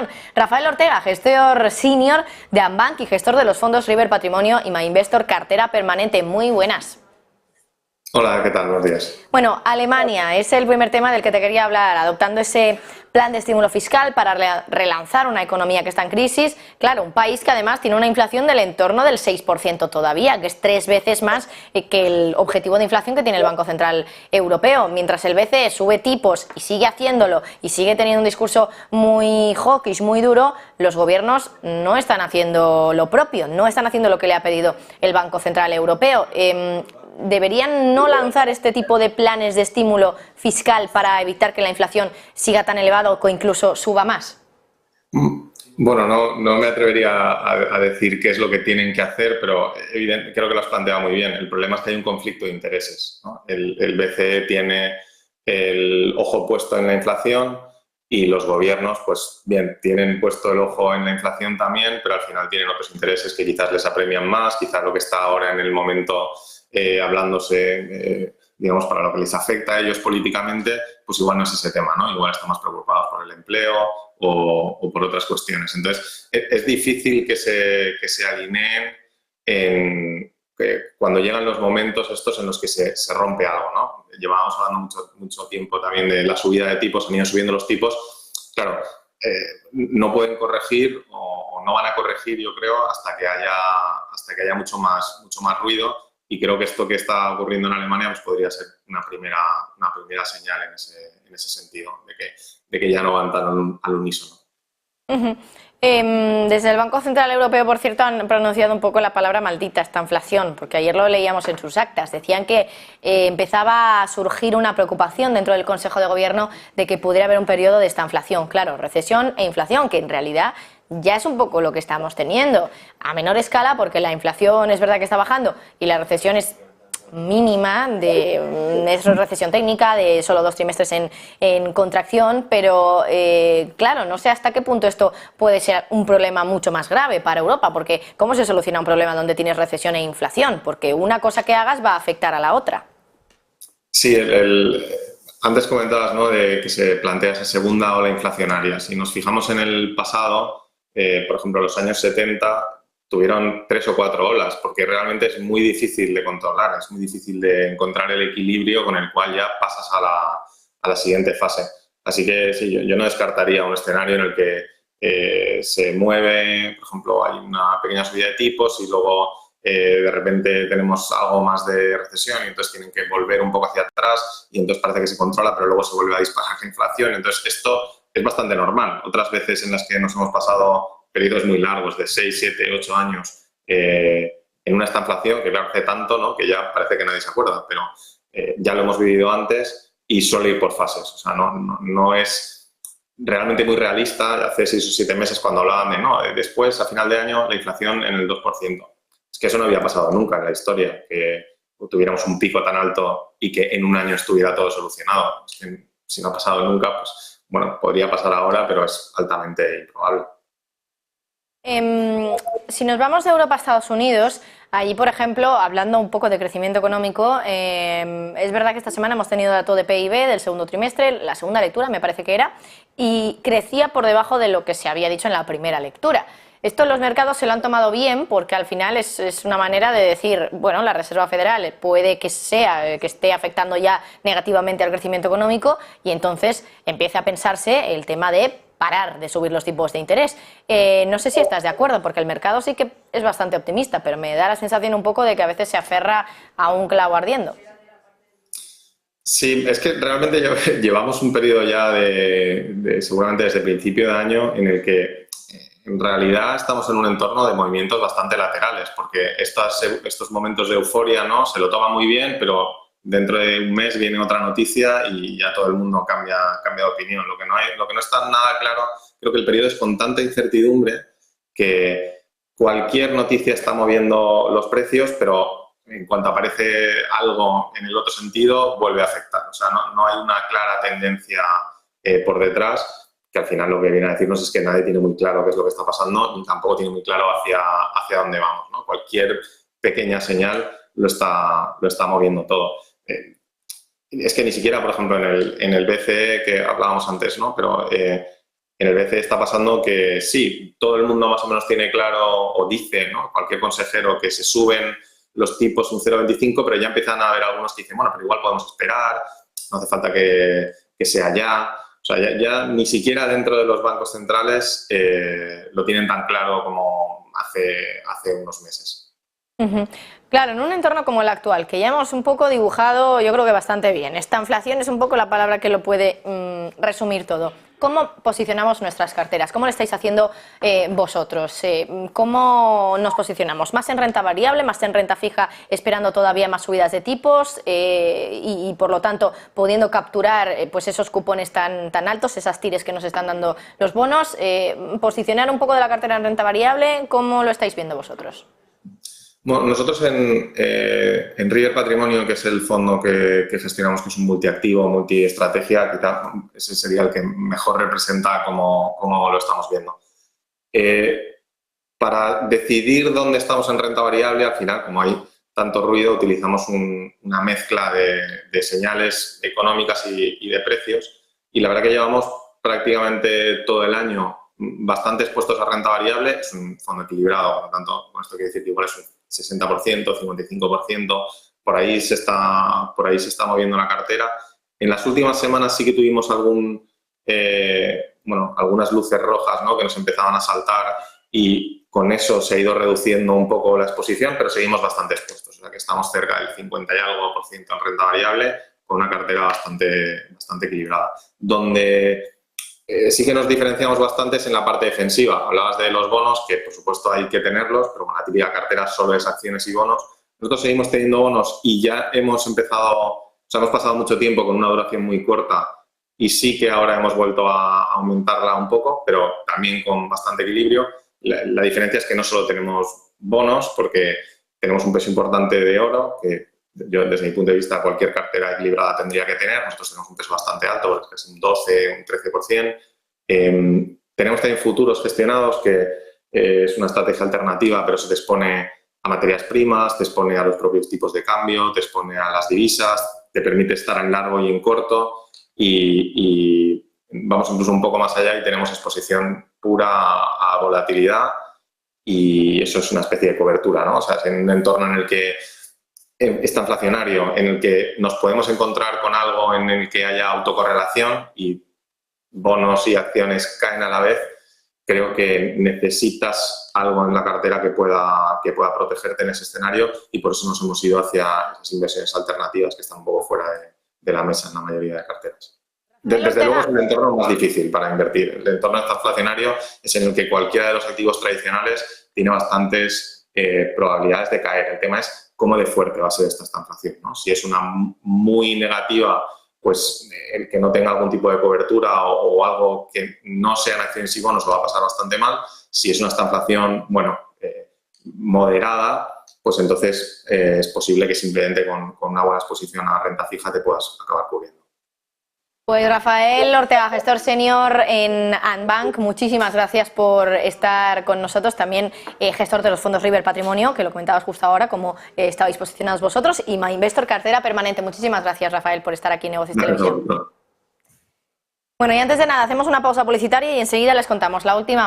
inflación. Rafael Ortega, gestor senior de Ambank y gestor de los fondos River Patrimonio y MyInvestor Cartera Permanente. Muy buenas. Hola, ¿qué tal? Buenos días. Bueno, Alemania es el primer tema del que te quería hablar, adoptando ese plan de estímulo fiscal para relanzar una economía que está en crisis. Claro, un país que además tiene una inflación del entorno del 6% todavía, que es 3 veces más que el objetivo de inflación que tiene el Banco Central Europeo. Mientras el BCE sube tipos y sigue haciéndolo y sigue teniendo un discurso muy hawkish, muy duro, los gobiernos no están haciendo lo propio, no están haciendo lo que le ha pedido el Banco Central Europeo. ¿Deberían no lanzar este tipo de planes de estímulo fiscal para evitar que la inflación siga tan elevada o que incluso suba más? Bueno, no me atrevería a decir qué es lo que tienen que hacer, pero creo que lo has planteado muy bien. El problema es que hay un conflicto de intereses, ¿no? El BCE tiene el ojo puesto en la inflación y los gobiernos, pues bien, tienen puesto el ojo en la inflación también, pero al final tienen otros intereses que quizás les apremian más, quizás lo que está ahora en el momento hablándose, digamos, para lo que les afecta a ellos políticamente, pues igual no es ese tema, ¿no? Igual están más preocupados por el empleo o por otras cuestiones. Entonces, es difícil que se alineen cuando llegan los momentos estos en los que se rompe algo, ¿no? Llevábamos hablando mucho tiempo también de la subida de tipos, han ido subiendo los tipos. Claro, no pueden corregir o no van a corregir, yo creo, hasta que haya mucho más ruido. Y creo que esto que está ocurriendo en Alemania pues podría ser una primera señal en ese sentido, de que ya no van tan al unísono. Desde el Banco Central Europeo, por cierto, han pronunciado un poco la palabra maldita, esta inflación, porque ayer lo leíamos en sus actas. Decían que empezaba a surgir una preocupación dentro del Consejo de Gobierno de que pudiera haber un periodo de esta inflación. Claro, recesión e inflación, que en realidad ya es un poco lo que estamos teniendo, a menor escala, porque la inflación es verdad que está bajando y la recesión es mínima, es recesión técnica de solo 2 trimestres en contracción, pero claro, no sé hasta qué punto esto puede ser un problema mucho más grave para Europa, porque ¿cómo se soluciona un problema donde tienes recesión e inflación? Porque una cosa que hagas va a afectar a la otra. Sí, antes comentabas, ¿no?, de que se plantea esa segunda ola inflacionaria. Si nos fijamos en el pasado, por ejemplo, los años 70 tuvieron 3 o 4 olas, porque realmente es muy difícil de controlar, es muy difícil de encontrar el equilibrio con el cual ya pasas a la siguiente fase. Así que sí, yo no descartaría un escenario en el que se mueve, por ejemplo, hay una pequeña subida de tipos y luego de repente tenemos algo más de recesión y entonces tienen que volver un poco hacia atrás y entonces parece que se controla, pero luego se vuelve a disparar la inflación. Entonces esto es bastante normal. Otras veces en las que nos hemos pasado periodos muy largos de 6, 7, 8 años en una estanflación que hace tanto, ¿no?, que ya parece que nadie se acuerda, pero ya lo hemos vivido antes y suele ir por fases. O sea, no es realmente muy realista. Hace 6 o 7 meses cuando hablaban de, no, después, a final de año, la inflación en el 2%. Es que eso no había pasado nunca en la historia, que tuviéramos un pico tan alto y que en un año estuviera todo solucionado. Es que si no ha pasado nunca, pues bueno, podría pasar ahora, pero es altamente improbable. Si nos vamos de Europa a Estados Unidos, allí, por ejemplo, hablando un poco de crecimiento económico, es verdad que esta semana hemos tenido dato de PIB del segundo trimestre, la segunda lectura me parece que era, y crecía por debajo de lo que se había dicho en la primera lectura. Esto los mercados se lo han tomado bien porque al final es una manera de decir, bueno, la Reserva Federal puede que esté afectando ya negativamente al crecimiento económico y entonces empieza a pensarse el tema de parar de subir los tipos de interés. No sé si estás de acuerdo, porque el mercado sí que es bastante optimista, pero me da la sensación un poco de que a veces se aferra a un clavo ardiendo. Sí, es que realmente llevamos un periodo ya seguramente desde el principio de año en el que en realidad estamos en un entorno de movimientos bastante laterales, porque estos momentos de euforia, ¿no?, se lo toma muy bien, pero dentro de un mes viene otra noticia y ya todo el mundo cambia de opinión. Lo que no está nada claro, creo que el periodo es con tanta incertidumbre que cualquier noticia está moviendo los precios, pero en cuanto aparece algo en el otro sentido, vuelve a afectar. O sea, no hay una clara tendencia por detrás, que al final lo que viene a decirnos es que nadie tiene muy claro qué es lo que está pasando ni tampoco tiene muy claro hacia dónde vamos, ¿no? Cualquier pequeña señal lo está moviendo todo. Es que ni siquiera, por ejemplo, en el BCE que hablábamos antes, ¿no?, pero en En el BCE está pasando que sí, todo el mundo más o menos tiene claro o dice, ¿no?, cualquier consejero, que se suben los tipos un 0,25, pero ya empiezan a haber algunos que dicen, bueno, pero igual podemos esperar, no hace falta que sea ya. O sea, ya ni siquiera dentro de los bancos centrales lo tienen tan claro como hace unos meses. Uh-huh. Claro, en un entorno como el actual, que ya hemos un poco dibujado, yo creo que bastante bien, esta inflación es un poco la palabra que lo puede resumir todo. ¿Cómo posicionamos nuestras carteras? ¿Cómo lo estáis haciendo vosotros? ¿Cómo nos posicionamos? ¿Más en renta variable, más en renta fija, esperando todavía más subidas de tipos y por lo tanto pudiendo capturar pues esos cupones tan altos, esas tires que nos están dando los bonos? ¿Posicionar un poco de la cartera en renta variable? ¿Cómo lo estáis viendo vosotros? Bueno, nosotros en River Patrimonio, que es el fondo que gestionamos, que es un multiactivo, multiestrategia, quizá ese sería el que mejor representa cómo lo estamos viendo. Para decidir dónde estamos en renta variable, al final, como hay tanto ruido, utilizamos una mezcla de señales económicas y de precios. Y la verdad que llevamos prácticamente todo el año bastante expuestos a renta variable. Es un fondo equilibrado, por lo tanto, con esto quiere decir que igual es un 60%, 55%, por ahí se está moviendo la cartera. En las últimas semanas sí que tuvimos algunas luces rojas, ¿no?, que nos empezaban a saltar, y con eso se ha ido reduciendo un poco la exposición, pero seguimos bastante expuestos. O sea que estamos cerca del 50 y algo por ciento en renta variable, con una cartera bastante equilibrada. Donde sí que nos diferenciamos bastante es en la parte defensiva. Hablabas de los bonos, que por supuesto hay que tenerlos, pero con la típica cartera solo es acciones y bonos. Nosotros seguimos teniendo bonos y ya hemos pasado mucho tiempo con una duración muy corta, y sí que ahora hemos vuelto a aumentarla un poco, pero también con bastante equilibrio. La diferencia es que no solo tenemos bonos, porque tenemos un peso importante de oro, que yo, desde mi punto de vista, cualquier cartera equilibrada tendría que tener. Nosotros tenemos un peso bastante alto, porque es un 12, un 13%. Tenemos también futuros gestionados, que es una estrategia alternativa, pero se te expone a materias primas, te expone a los propios tipos de cambio, te expone a las divisas, te permite estar en largo y en corto, y vamos incluso un poco más allá y tenemos exposición pura a volatilidad, y eso es una especie de cobertura, ¿no? O sea, es en un entorno en el que está inflacionario, en el que nos podemos encontrar con algo en el que haya autocorrelación y bonos y acciones caen a la vez. Creo que necesitas algo en la cartera que pueda protegerte en ese escenario, y por eso nos hemos ido hacia esas inversiones alternativas que están un poco fuera de la mesa en la mayoría de carteras. Desde luego es el entorno más difícil para invertir. El entorno inflacionario es en el que cualquiera de los activos tradicionales tiene bastantes probabilidades de caer. El tema es cómo de fuerte va a ser esta inflación, ¿no? Si es una muy negativa, pues el que no tenga algún tipo de cobertura o algo que no sean acciones y bonos lo va a pasar bastante mal. Si es una estanflación, moderada, pues entonces es posible que simplemente con una buena exposición a renta fija te puedas acabar cubriendo. Pues Rafael Ortega, gestor senior en Andbank, muchísimas gracias por estar con nosotros. También gestor de los fondos River Patrimonio, que lo comentabas justo ahora, cómo estabais posicionados vosotros, y MyInvestor, cartera permanente. Muchísimas gracias, Rafael, por estar aquí en Negocios Televisión. Bueno, y antes de nada, hacemos una pausa publicitaria y enseguida les contamos la última hora.